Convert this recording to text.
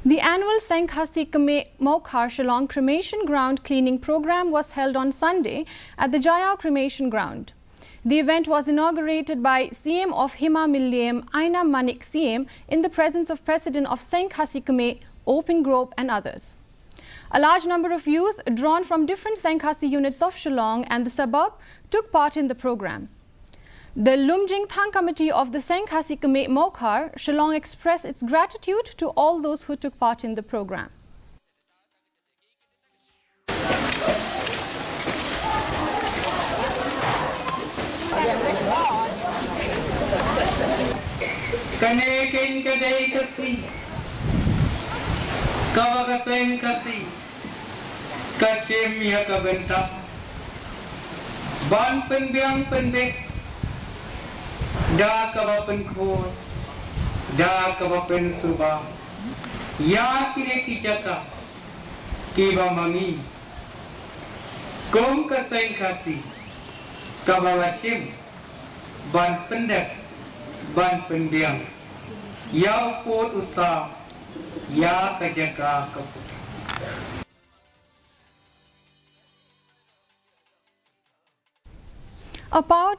The annual Seng Khasi Mokhar Shillong Cremation Ground cleaning program was held on Sunday at the Jaiaw Cremation Ground. The event was inaugurated by CM of Hima Milliam Aina Manik CM in the presence of President of Seng Khasi Open Grove and others. A large number of youth drawn from different Seng Khasi units of Shillong and the suburb took part in the program. The Lumjing Thang Committee of the Seng Khasi Mokhar Shillong expressed its gratitude to all those who took part in the program. Kanekin kadai Khasi, kawaga Seng Khasi, kasim ya kabenta, ban pendiang pendek, da kawapen khor, da kawapen subah, ya kine kijaka, kiba mangi, kom ka Seng Khasi, kawasim, ban pendek. Ban pendiang, ya pot usah, ya kejaga kaput. A power